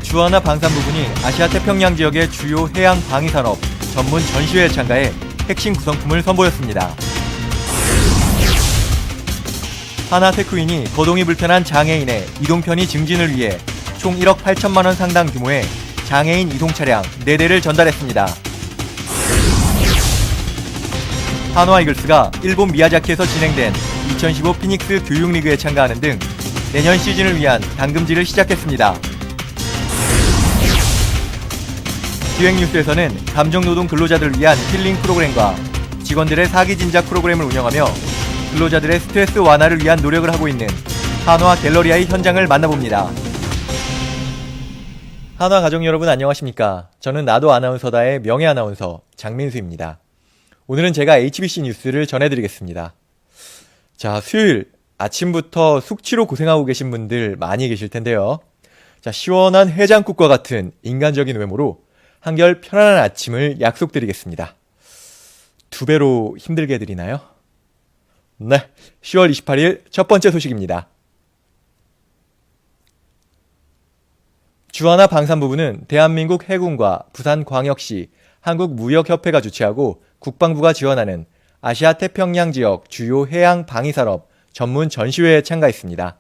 주하나 방산부군이 아시아 태평양 지역의 주요 해양 방위산업 전문 전시회에 참가해 핵심 구성품을 선보였습니다. 하나테크인이 거동이 불편한 장애인의 이동 편의 증진을 위해 총 1억 8천만 원 상당 규모의 장애인 이동 차량 4대를 전달했습니다. 한화 이글스가 일본 미야자키에서 진행된 2015 피닉스 교육리그에 참가하는 등 내년 시즌을 위한 당금질을 시작했습니다. 기획뉴스에서는 감정노동 근로자들을 위한 힐링 프로그램과 직원들의 사기 진작 프로그램을 운영하며 근로자들의 스트레스 완화를 위한 노력을 하고 있는 한화 갤러리아의 현장을 만나봅니다. 한화 가족 여러분 안녕하십니까? 저는 나도 아나운서다의 명예 아나운서 장민수입니다. 오늘은 제가 HBC 뉴스를 전해드리겠습니다. 자, 수요일 아침부터 숙취로 고생하고 계신 분들 많이 계실 텐데요. 자, 시원한 해장국과 같은 인간적인 외모로 한결 편안한 아침을 약속드리겠습니다. 2배로 힘들게 해드리나요? 네, 10월 28일 첫 번째 소식입니다. 주하나 방산부부는 대한민국 해군과 부산광역시, 한국무역협회가 주최하고 국방부가 지원하는 아시아 태평양 지역 주요 해양 방위산업 전문 전시회에 참가했습니다.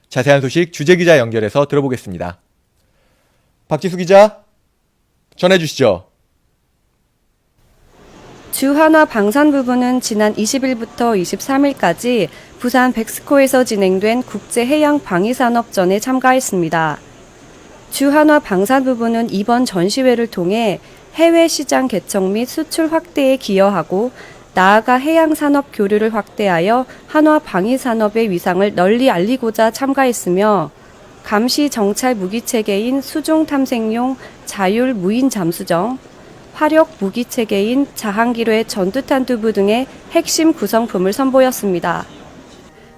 자세한 소식 주재기자 연결해서 들어보겠습니다. 박지수 기자, 전해주시죠. 주하나 방산부부는 지난 20일부터 23일까지 부산 백스코에서 진행된 국제해양방위산업전에 참가했습니다. 주하나 방산부부는 이번 전시회를 통해 해외 시장 개척 및 수출 확대에 기여하고 나아가 해양산업 교류를 확대하여 한화 방위산업의 위상을 널리 알리고자 참가했으며 감시 정찰 무기체계인 수중 탐색용 자율 무인 잠수정, 화력 무기체계인 자항기로의 전투탄 두부 등의 핵심 구성품을 선보였습니다.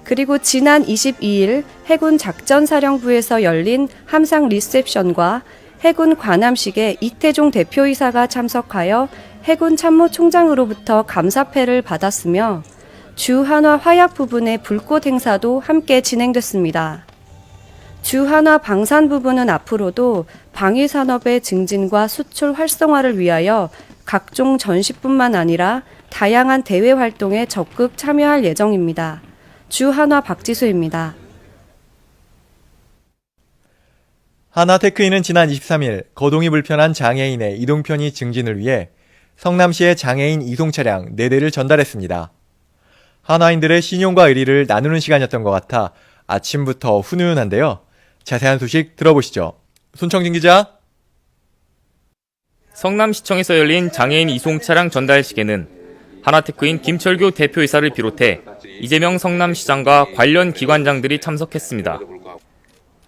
그리고 지난 22일 해군 작전사령부에서 열린 함상 리셉션과 해군 관함식에 이태종 대표이사가 참석하여 해군 참모총장으로부터 감사패를 받았으며 주한화 화약 부분의 불꽃 행사도 함께 진행됐습니다. 주하나 방산부부는 앞으로도 방위산업의 증진과 수출 활성화를 위하여 각종 전시뿐만 아니라 다양한 대외 활동에 적극 참여할 예정입니다. 주하나 박지수입니다. 하나테크인은 지난 23일 거동이 불편한 장애인의 이동 편의 증진을 위해 성남시에 장애인 이송 차량 4대를 전달했습니다. 한화인들의 신용과 의리를 나누는 시간이었던 것 같아 아침부터 훈훈한데요. 자세한 소식 들어보시죠. 손청진 기자. 성남시청에서 열린 장애인 이송 차량 전달식에는 하나테크인 김철규 대표이사를 비롯해 이재명 성남시장과 관련 기관장들이 참석했습니다.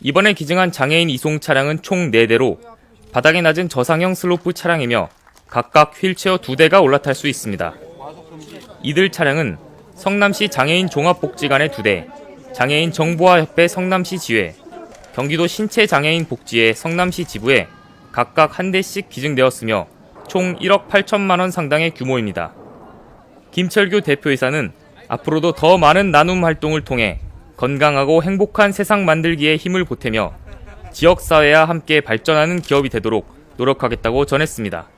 이번에 기증한 장애인 이송 차량은 총 4대로 바닥이 낮은 저상형 슬로프 차량이며 각각 휠체어 2대가 올라탈 수 있습니다. 이들 차량은 성남시 장애인 종합복지관에 2대, 장애인 정보화협회 성남시 지회, 경기도 신체장애인 복지회 성남시 지부에 각각 1대씩 기증되었으며 총 1억 8천만 원 상당의 규모입니다. 김철규 대표이사는 앞으로도 더 많은 나눔 활동을 통해 건강하고 행복한 세상 만들기에 힘을 보태며 지역사회와 함께 발전하는 기업이 되도록 노력하겠다고 전했습니다.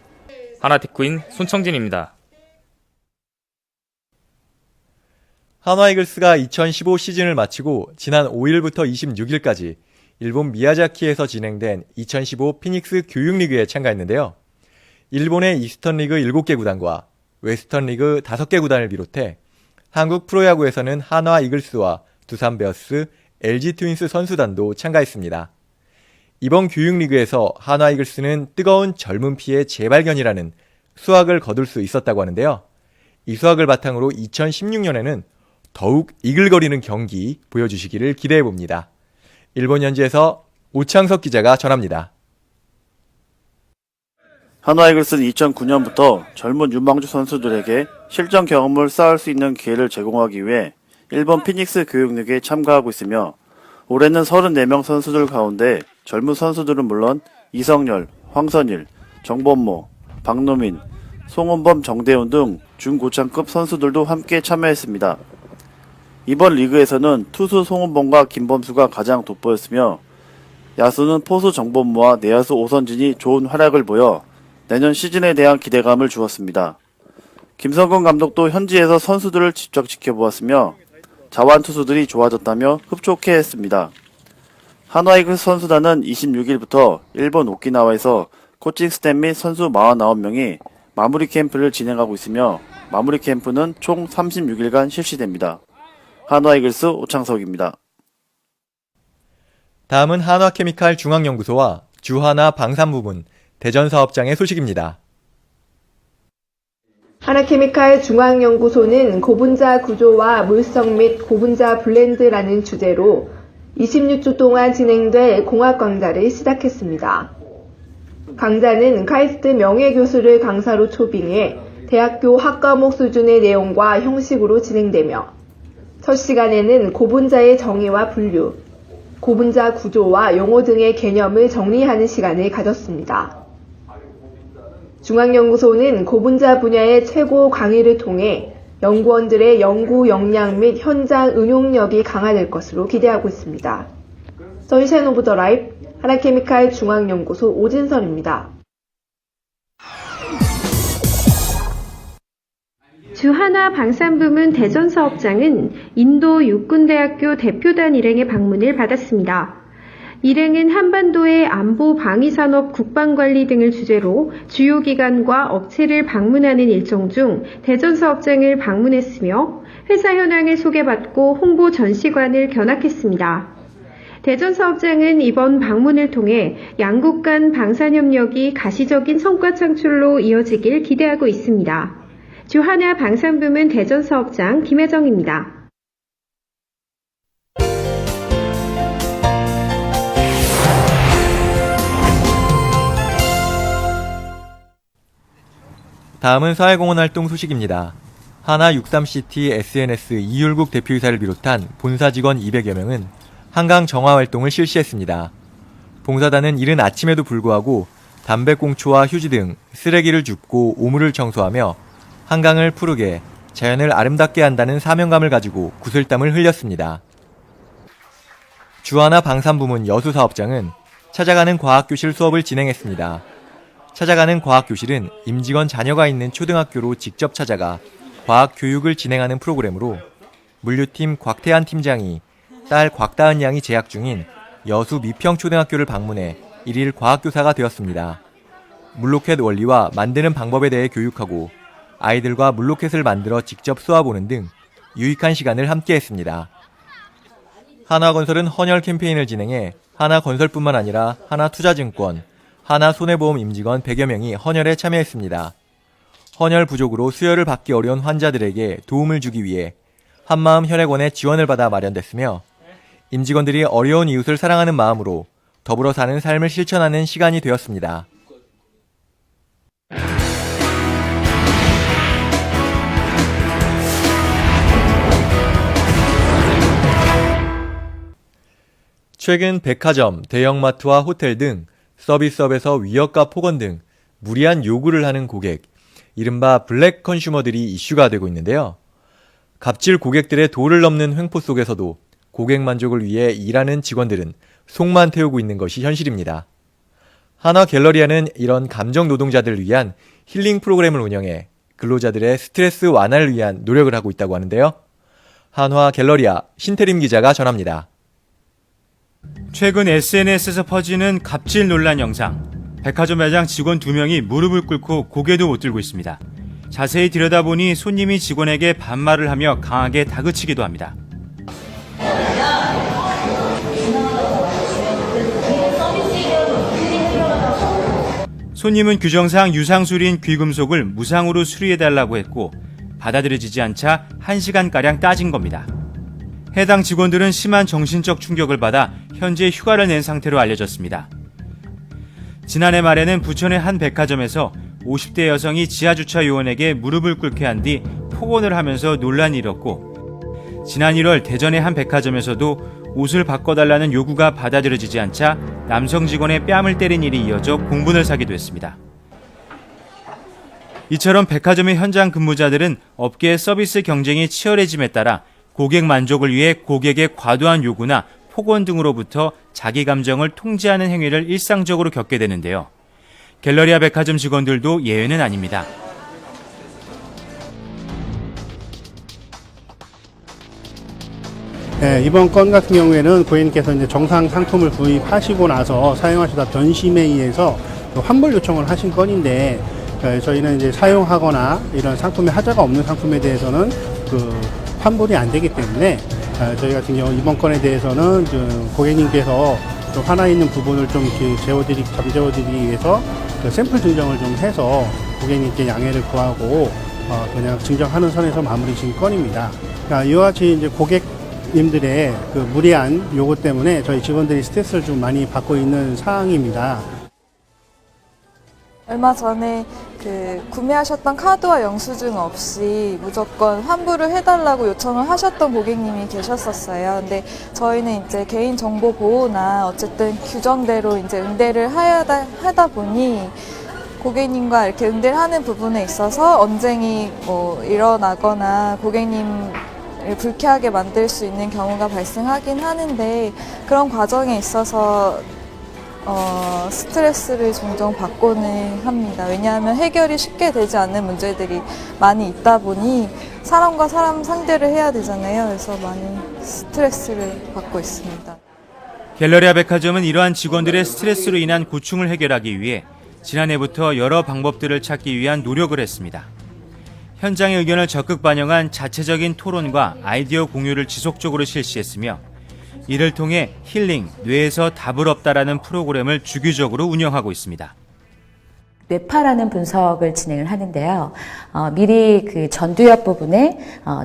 하나테크인 손청진입니다. 한화 이글스가 2015 시즌을 마치고 지난 5일부터 26일까지 일본 미야자키에서 진행된 2015 피닉스 교육리그에 참가했는데요. 일본의 이스턴 리그 7개 구단과 웨스턴 리그 5개 구단을 비롯해 한국 프로야구에서는 한화 이글스와 두산 베어스, LG 트윈스 선수단도 참가했습니다. 이번 교육리그에서 한화 이글스는 뜨거운 젊은 피의 재발견이라는 수확을 거둘 수 있었다고 하는데요. 이 수확을 바탕으로 2016년에는 더욱 이글거리는 경기 보여주시기를 기대해봅니다. 일본 현지에서 오창석 기자가 전합니다. 한화 이글스는 2009년부터 젊은 유망주 선수들에게 실전 경험을 쌓을 수 있는 기회를 제공하기 위해 일본 피닉스 교육리그에 참가하고 있으며 올해는 34명 선수들 가운데 젊은 선수들은 물론 이성열, 황선일, 정범모, 박노민, 송은범, 정대훈 등 중고참급 선수들도 함께 참여했습니다. 이번 리그에서는 투수 송은범과 김범수가 가장 돋보였으며 야수는 포수 정범무와 내야수 오선진이 좋은 활약을 보여 내년 시즌에 대한 기대감을 주었습니다. 김성근 감독도 현지에서 선수들을 직접 지켜보았으며 자완 투수들이 좋아졌다며 흡족해했습니다. 한화이글스 선수단은 26일부터 일본 오키나와에서 코칭 스텝 및 선수 49명이 마무리 캠프를 진행하고 있으며 마무리 캠프는 총 36일간 실시됩니다. 한화이글스 오창석입니다. 다음은 한화케미칼 중앙연구소와 주하나 방산부문 대전사업장의 소식입니다. 하나케미칼 중앙연구소는 고분자 구조와 물성 및 고분자 블렌드라는 주제로 26주 동안 진행될 공학 강좌를 시작했습니다. 강좌는 카이스트 명예교수를 강사로 초빙해 대학교 학과목 수준의 내용과 형식으로 진행되며 첫 시간에는 고분자의 정의와 분류, 고분자 구조와 용어 등의 개념을 정리하는 시간을 가졌습니다. 중앙연구소는 고분자 분야의 최고 강의를 통해 연구원들의 연구 역량 및 현장 응용력이 강화될 것으로 기대하고 있습니다. 선샤인 오브 더 라이프 하나케미칼 중앙연구소 오진선입니다. 주하나 방산부문 대전사업장은 인도 육군대학교 대표단 일행의 방문을 받았습니다. 일행은 한반도의 안보 방위산업 국방관리 등을 주제로 주요 기관과 업체를 방문하는 일정 중 대전사업장을 방문했으며 회사 현황을 소개받고 홍보 전시관을 견학했습니다. 대전사업장은 이번 방문을 통해 양국 간 방산협력이 가시적인 성과 창출로 이어지길 기대하고 있습니다. 주하나 방산부문 대전사업장 김혜정입니다. 다음은 사회공헌 활동 소식입니다. 하나 63시티 SNS 이율국 대표이사를 비롯한 본사 직원 200여 명은 한강 정화 활동을 실시했습니다. 봉사단은 이른 아침에도 불구하고 담배꽁초와 휴지 등 쓰레기를 줍고 오물을 청소하며 한강을 푸르게 자연을 아름답게 한다는 사명감을 가지고 구슬땀을 흘렸습니다. 주하나 방산부문 여수사업장은 찾아가는 과학교실 수업을 진행했습니다. 찾아가는 과학교실은 임직원 자녀가 있는 초등학교로 직접 찾아가 과학교육을 진행하는 프로그램으로 물류팀 곽태한 팀장이 딸 곽다은 양이 재학 중인 여수 미평초등학교를 방문해 1일 과학교사가 되었습니다. 물로켓 원리와 만드는 방법에 대해 교육하고 아이들과 물로켓을 만들어 직접 쏘아보는 등 유익한 시간을 함께했습니다. 하나건설은 헌혈 캠페인을 진행해 하나건설뿐만 아니라 하나투자증권, 하나손해보험 임직원 100여 명이 헌혈에 참여했습니다. 헌혈 부족으로 수혈을 받기 어려운 환자들에게 도움을 주기 위해 한마음 혈액원의 지원을 받아 마련됐으며 임직원들이 어려운 이웃을 사랑하는 마음으로 더불어 사는 삶을 실천하는 시간이 되었습니다. 최근 백화점, 대형마트와 호텔 등 서비스업에서 위협과 폭언 등 무리한 요구를 하는 고객, 이른바 블랙 컨슈머들이 이슈가 되고 있는데요. 갑질 고객들의 도를 넘는 횡포 속에서도 고객 만족을 위해 일하는 직원들은 속만 태우고 있는 것이 현실입니다. 한화갤러리아는 이런 감정 노동자들을 위한 힐링 프로그램을 운영해 근로자들의 스트레스 완화를 위한 노력을 하고 있다고 하는데요. 한화갤러리아 신태림 기자가 전합니다. 최근 SNS에서 퍼지는 갑질 논란 영상. 백화점 매장 직원 2명이 무릎을 꿇고 고개도 못 들고 있습니다. 자세히 들여다보니 손님이 직원에게 반말을 하며 강하게 다그치기도 합니다. 손님은 규정상 유상수리인 귀금속을 무상으로 수리해달라고 했고 받아들여지지 않자 1시간가량 따진 겁니다. 해당 직원들은 심한 정신적 충격을 받아 현재 휴가를 낸 상태로 알려졌습니다. 지난해 말에는 부천의 한 백화점에서 50대 여성이 지하주차 요원에게 무릎을 꿇게 한 뒤 폭언을 하면서 논란이 일었고, 지난 1월 대전의 한 백화점에서도 옷을 바꿔달라는 요구가 받아들여지지 않자 남성 직원의 뺨을 때린 일이 이어져 공분을 사기도 했습니다. 이처럼 백화점의 현장 근무자들은 업계의 서비스 경쟁이 치열해짐에 따라 고객 만족을 위해 고객의 과도한 요구나 폭언 등으로부터 자기 감정을 통제하는 행위를 일상적으로 겪게 되는데요. 갤러리아 백화점 직원들도 예외는 아닙니다. 네, 이번 건 같은 경우에는 고객님께서 이제 정상 상품을 구입하시고 나서 사용하시다 변심에 의해서 환불 요청을 하신 건인데, 저희는 이제 사용하거나 이런 상품에 하자가 없는 상품에 대해서는 환불이 안 되기 때문에 저희 같은 경우 이번 건에 대해서는 고객님께서 좀 하나 있는 부분을 좀 이렇게 잠재워드리기 위해서 샘플 증정을 좀 해서 고객님께 양해를 구하고 그냥 증정하는 선에서 마무리 진 건입니다. 이와 같이 이제 고객님들의 무리한 요구 때문에 저희 직원들이 스트레스를 좀 많이 받고 있는 상황입니다. 얼마 전에 구매하셨던 카드와 영수증 없이 무조건 환불을 해달라고 요청을 하셨던 고객님이 계셨었어요. 근데 저희는 이제 개인정보 보호나 어쨌든 규정대로 이제 응대를 하다 보니 고객님과 이렇게 응대를 하는 부분에 있어서 언쟁이 일어나거나 고객님을 불쾌하게 만들 수 있는 경우가 발생하긴 하는데, 그런 과정에 있어서 스트레스를 종종 받고는 합니다. 왜냐하면 해결이 쉽게 되지 않는 문제들이 많이 있다 보니 사람과 사람 상대를 해야 되잖아요. 그래서 많이 스트레스를 받고 있습니다. 갤러리아 백화점은 이러한 직원들의 스트레스로 인한 고충을 해결하기 위해 지난해부터 여러 방법들을 찾기 위한 노력을 했습니다. 현장의 의견을 적극 반영한 자체적인 토론과 아이디어 공유를 지속적으로 실시했으며, 이를 통해 힐링, 뇌에서 답을 없다라는 프로그램을 주기적으로 운영하고 있습니다. 뇌파라는 분석을 진행을 하는데요. 미리 전두엽 부분에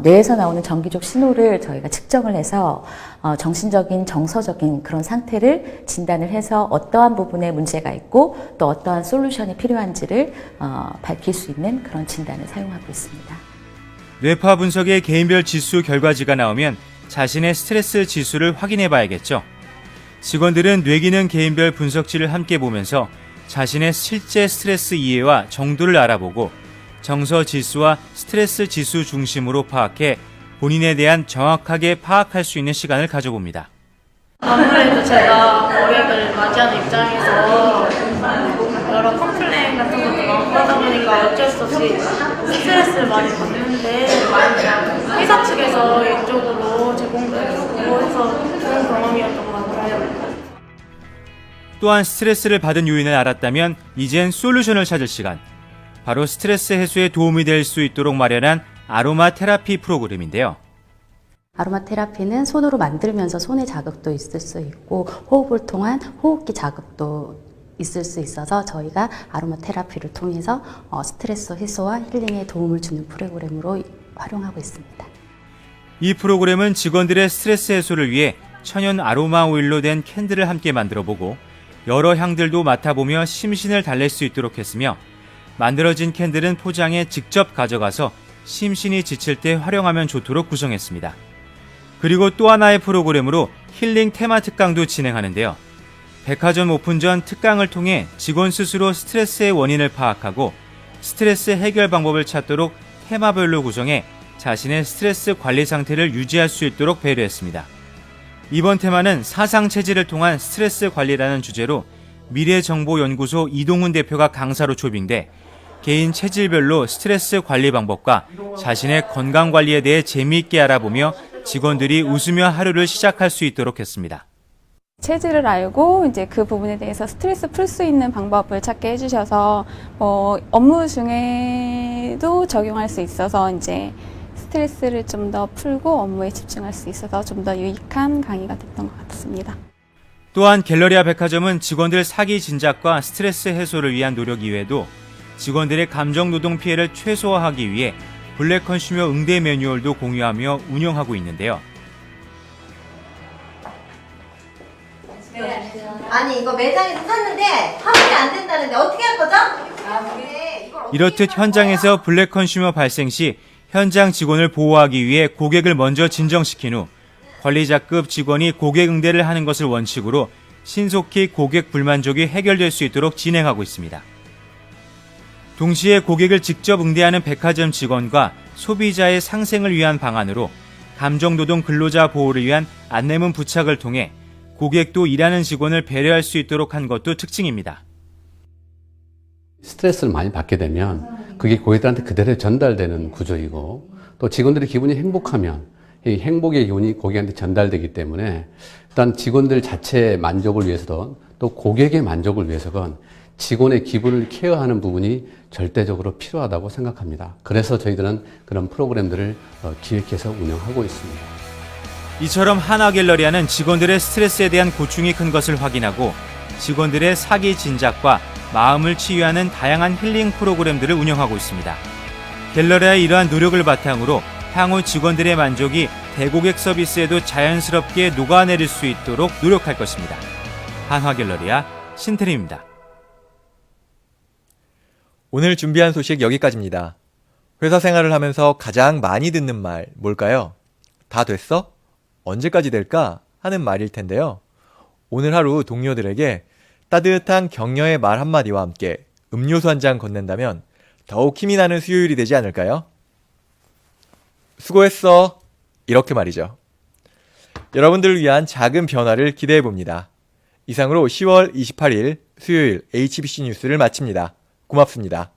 뇌에서 나오는 전기적 신호를 저희가 측정을 해서 정신적인, 정서적인 그런 상태를 진단을 해서 어떠한 부분에 문제가 있고 또 어떠한 솔루션이 필요한지를 밝힐 수 있는 그런 진단을 사용하고 있습니다. 뇌파 분석의 개인별 지수 결과지가 나오면 자신의 스트레스 지수를 확인해 봐야겠죠. 직원들은 뇌기능 개인별 분석치를 함께 보면서 자신의 실제 스트레스 이해와 정도를 알아보고 정서 지수와 스트레스 지수 중심으로 파악해 본인에 대한 정확하게 파악할 수 있는 시간을 가져봅니다. 아무래도 제가 고객을 맞이하는 입장에서 여러 컴플레인 같은 것도 많고 하다 보니까 어쩔 수 없이 스트레스를 많이 받는데, 회사 측에서 이쪽으로 제공되고 해서 좋은 경험이었던 것 같아요. 또한 스트레스를 받은 요인을 알았다면 이젠 솔루션을 찾을 시간. 바로 스트레스 해소에 도움이 될 수 있도록 마련한 아로마 테라피 프로그램인데요. 아로마 테라피는 손으로 만들면서 손의 자극도 있을 수 있고 호흡을 통한 호흡기 자극도 있을 수 있어서 저희가 아로마 테라피를 통해서 스트레스 해소와 힐링에 도움을 주는 프로그램으로 활용하고 있습니다. 이 프로그램은 직원들의 스트레스 해소를 위해 천연 아로마 오일로 된 캔들을 함께 만들어보고 여러 향들도 맡아보며 심신을 달랠 수 있도록 했으며, 만들어진 캔들은 포장해 직접 가져가서 심신이 지칠 때 활용하면 좋도록 구성했습니다. 그리고 또 하나의 프로그램으로 힐링 테마 특강도 진행하는데요. 백화점 오픈 전 특강을 통해 직원 스스로 스트레스의 원인을 파악하고 스트레스 해결 방법을 찾도록 테마별로 구성해 자신의 스트레스 관리 상태를 유지할 수 있도록 배려했습니다. 이번 테마는 사상체질을 통한 스트레스 관리라는 주제로 미래정보연구소 이동훈 대표가 강사로 초빙돼 개인 체질별로 스트레스 관리 방법과 자신의 건강관리에 대해 재미있게 알아보며 직원들이 웃으며 하루를 시작할 수 있도록 했습니다. 체질을 알고 이제 그 부분에 대해서 스트레스 풀 수 있는 방법을 찾게 해주셔서 업무 중에도 적용할 수 있어서 이제 스트레스를 좀 더 풀고 업무에 집중할 수 있어서 좀 더 유익한 강의가 됐던 것 같습니다. 또한 갤러리아 백화점은 직원들 사기 진작과 스트레스 해소를 위한 노력 이외에도 직원들의 감정 노동 피해를 최소화하기 위해 블랙 컨슈머 응대 매뉴얼도 공유하며 운영하고 있는데요. 아니 이거 매장에서 샀는데 환불이 안 된다는데 어떻게 할 거죠? 이렇듯 현장에서 블랙 컨슈머 발생 시 현장 직원을 보호하기 위해 고객을 먼저 진정시킨 후 관리자급 직원이 고객 응대를 하는 것을 원칙으로 신속히 고객 불만족이 해결될 수 있도록 진행하고 있습니다. 동시에 고객을 직접 응대하는 백화점 직원과 소비자의 상생을 위한 방안으로 감정노동 근로자 보호를 위한 안내문 부착을 통해 고객도 일하는 직원을 배려할 수 있도록 한 것도 특징입니다. 스트레스를 많이 받게 되면 그게 고객들한테 그대로 전달되는 구조이고, 또 직원들의 기분이 행복하면 이 행복의 기운이 고객한테 전달되기 때문에 일단 직원들 자체의 만족을 위해서든 또 고객의 만족을 위해서건 직원의 기분을 케어하는 부분이 절대적으로 필요하다고 생각합니다. 그래서 저희들은 그런 프로그램들을 기획해서 운영하고 있습니다. 이처럼 하나갤러리아는 직원들의 스트레스에 대한 고충이 큰 것을 확인하고 직원들의 사기 진작과 마음을 치유하는 다양한 힐링 프로그램들을 운영하고 있습니다. 갤러리아의 이러한 노력을 바탕으로 향후 직원들의 만족이 대고객 서비스에도 자연스럽게 녹아내릴 수 있도록 노력할 것입니다. 한화갤러리아 신태림입니다. 오늘 준비한 소식 여기까지입니다. 회사 생활을 하면서 가장 많이 듣는 말 뭘까요? 다 됐어? 언제까지 될까? 하는 말일 텐데요. 오늘 하루 동료들에게 따뜻한 격려의 말 한마디와 함께 음료수 한 잔 건넨다면 더욱 힘이 나는 수요일이 되지 않을까요? 수고했어. 이렇게 말이죠. 여러분들을 위한 작은 변화를 기대해 봅니다. 이상으로 10월 28일 수요일 HBC 뉴스를 마칩니다. 고맙습니다.